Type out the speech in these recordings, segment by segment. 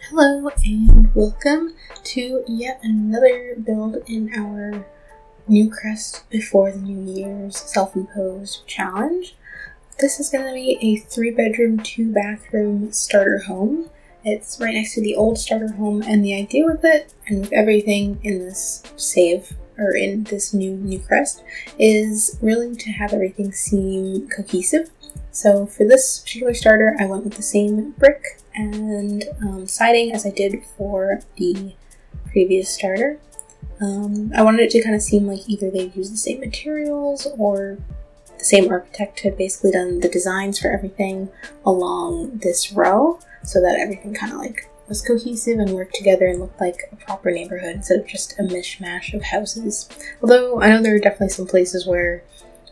Hello and welcome to yet another build in our Newcrest before the New Year's self-imposed challenge. This is going to be a 3-bedroom, 2-bathroom starter home. It's right next to the old starter home, and the idea with it and with everything in this in this new Newcrest is really to have everything seem cohesive. So for this particular starter, I went with the same brick and siding as I did for the previous starter. I wanted it to kind of seem like either they used the same materials or the same architect had basically done the designs for everything along this row, so that everything kind of like was cohesive and worked together and looked like a proper neighborhood instead of just a mishmash of houses. Although I know there are definitely some places where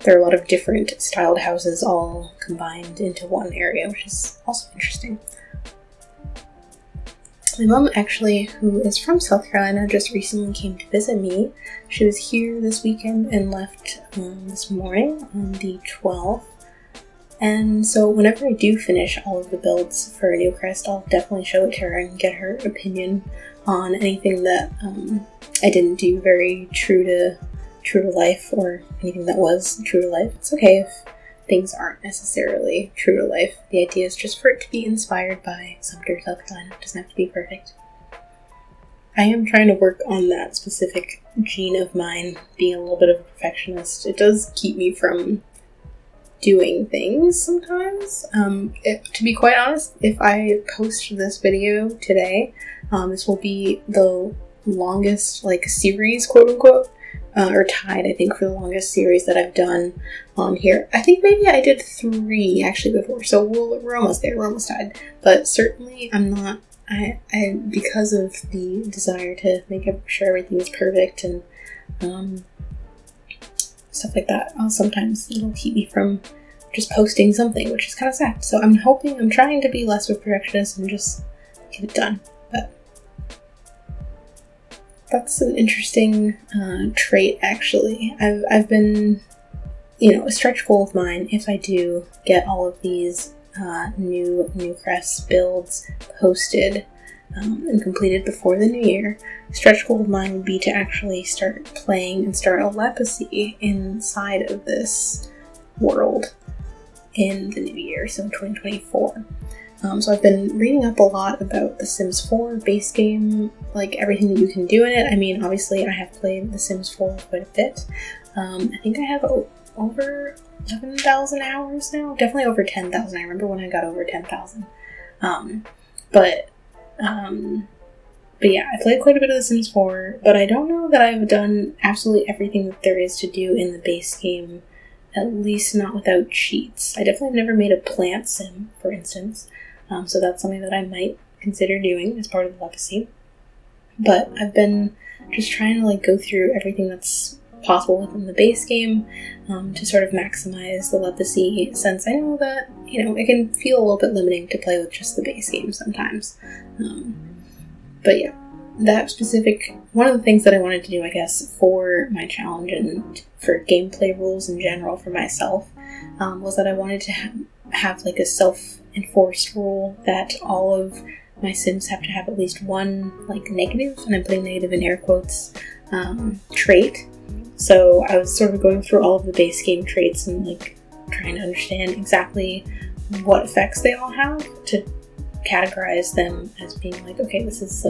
there are a lot of different styled houses all combined into one area, which is also interesting. My mom actually, who is from South Carolina, just recently came to visit me. She was here this weekend and left this morning on the 12th. And so whenever I do finish all of the builds for Newcrest, I'll definitely show it to her and get her opinion on anything that I didn't do very true to life, or anything that was true to life. It's okay if things aren't necessarily true to life. The idea is just for it to be inspired by Sumter, South Carolina. It doesn't have to be perfect. I am trying to work on that specific gene of mine, being a little bit of a perfectionist. It does keep me from doing things sometimes. To be quite honest, if I post this video today, this will be the longest series, quote unquote, or tied, I think, for the longest series that I've done on here. I think maybe I did 3 actually before, so we're almost there, we're almost tied. But certainly I'm not, I because of the desire to make sure everything is perfect and stuff like that, sometimes it'll keep me from just posting something, which is kind of sad. So I'm trying to be less of a perfectionist and just get it done. But that's an interesting trait, actually. I've been, a stretch goal of mine, if I do get all of these new Newcrest builds posted and completed before the new year, stretch goal of mine would be to actually start playing and start a legacy inside of this world in the new year, so 2024. So I've been reading up a lot about The Sims 4 base game, everything that you can do in it. I mean, obviously I have played The Sims 4 quite a bit. I think I have over 11,000 hours now. Definitely over 10,000. I remember when I got over 10,000. But yeah, I played quite a bit of The Sims 4, but I don't know that I've done absolutely everything that there is to do in the base game, at least not without cheats. I definitely have never made a plant sim, for instance. So that's something that I might consider doing as part of the legacy. But I've been just trying to go through everything that's possible within the base game to sort of maximize the legacy, since I know that, it can feel a little bit limiting to play with just the base game sometimes. But yeah, one of the things that I wanted to do, I guess, for my challenge and for gameplay rules in general for myself, was that I wanted to have a self-enforced rule that all of my Sims have to have at least one negative, and I'm putting negative in air quotes, trait. So I was sort of going through all of the base game traits and trying to understand exactly what effects they all have to categorize them as being okay, this is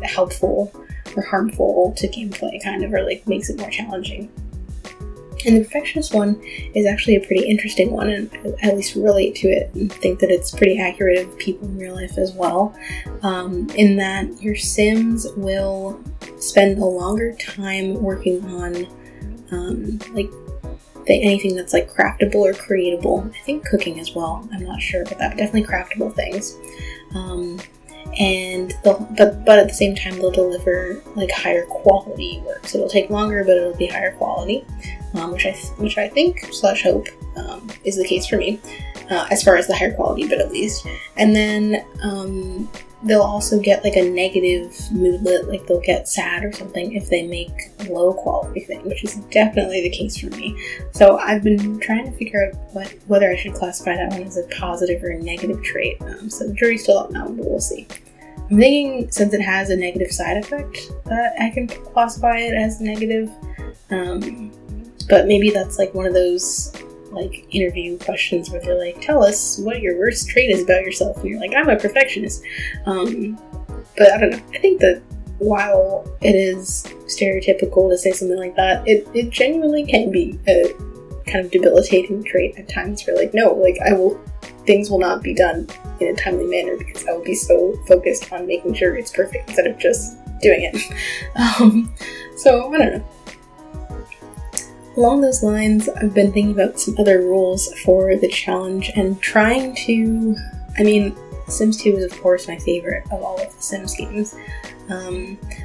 helpful or harmful to gameplay, kind of, or makes it more challenging. And the perfectionist one is actually a pretty interesting one, and I at least relate to it and think that it's pretty accurate of people in real life as well, in that your Sims will spend a longer time working on anything that's craftable or creatable. I think cooking as well, I'm not sure about that, but definitely craftable things. And but at the same time they'll deliver higher quality work. So it'll take longer, but it'll be higher quality, which I think / hope is the case for me, as far as the higher quality bit at least. And then they'll also get a negative moodlet, they'll get sad or something if they make a low quality thing, which is definitely the case for me. So I've been trying to figure out whether I should classify that one as a positive or a negative trait. So the jury still don't know, but we'll see. I'm thinking since it has a negative side effect that I can classify it as negative. But maybe that's like one of those like interview questions where they're like, tell us what your worst trait is about yourself. And you're like, I'm a perfectionist. But I don't know. I think that while it is stereotypical to say something like that, it genuinely can be a kind of debilitating trait at times. Where like, no, like things will not be done in a timely manner because I will be so focused on making sure it's perfect instead of just doing it. So I don't know. Along those lines, I've been thinking about some other rules for the challenge and trying to, Sims 2 is of course my favorite of all of the Sims games,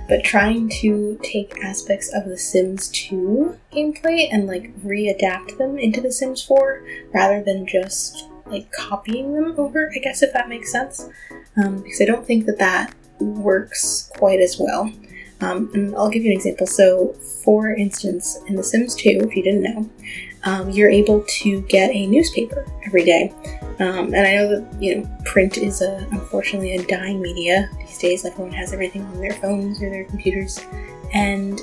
but trying to take aspects of the Sims 2 gameplay and like readapt them into the Sims 4 rather than just like copying them over, I guess, if that makes sense, because I don't think that works quite as well. And I'll give you an example. So, for instance, in The Sims 2, if you didn't know, you're able to get a newspaper every day. And I know that, print is unfortunately a dying media these days. Everyone has everything on their phones or their computers. And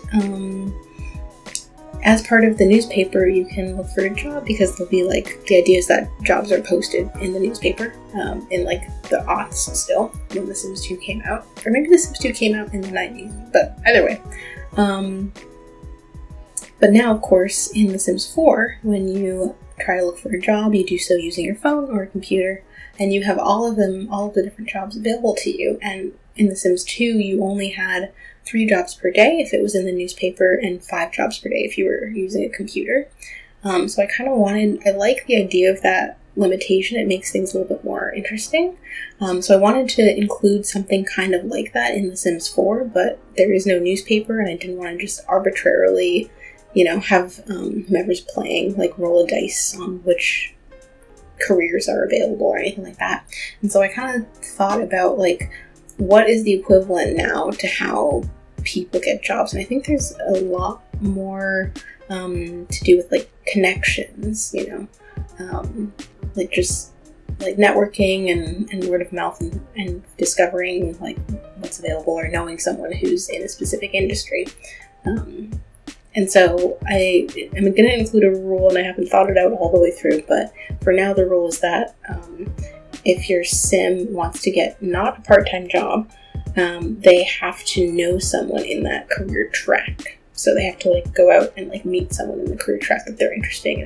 as part of the newspaper, you can look for a job because there'll be like, the idea is that jobs are posted in the newspaper, in like the aughts still, when The Sims 2 came out. Or maybe The Sims 2 came out in the 90s, but either way. But now, of course, in The Sims 4, when you try to look for a job, you do so using your phone or a computer, and you have all of the different jobs available to you. And in The Sims 2, you only had 3 jobs per day if it was in the newspaper, and 5 jobs per day if you were using a computer. So I like the idea of that limitation. It makes things a little bit more interesting. So I wanted to include something kind of like that in The Sims 4, but there is no newspaper, and I didn't want to just arbitrarily, have whoever's playing like roll a dice on which careers are available or anything like that. And so I kind of thought about like, what is the equivalent now to how people get jobs? And I think there's a lot more to do with like connections, like just like networking and word of mouth and discovering like what's available or knowing someone who's in a specific industry. And so I'm going to include a rule, and I haven't thought it out all the way through, but for now the rule is that if your sim wants to get not a part-time job, they have to know someone in that career track. So they have to like go out and like meet someone in the career track that they're interested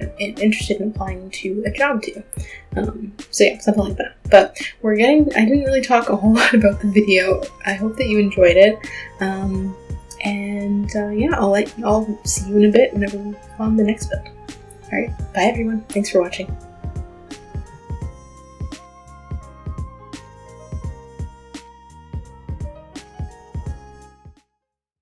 in applying to a job to. So yeah, something like that. But I didn't really talk a whole lot about the video. I hope that you enjoyed it. I'll see you in a bit whenever we go on the next build. Alright, bye everyone. Thanks for watching.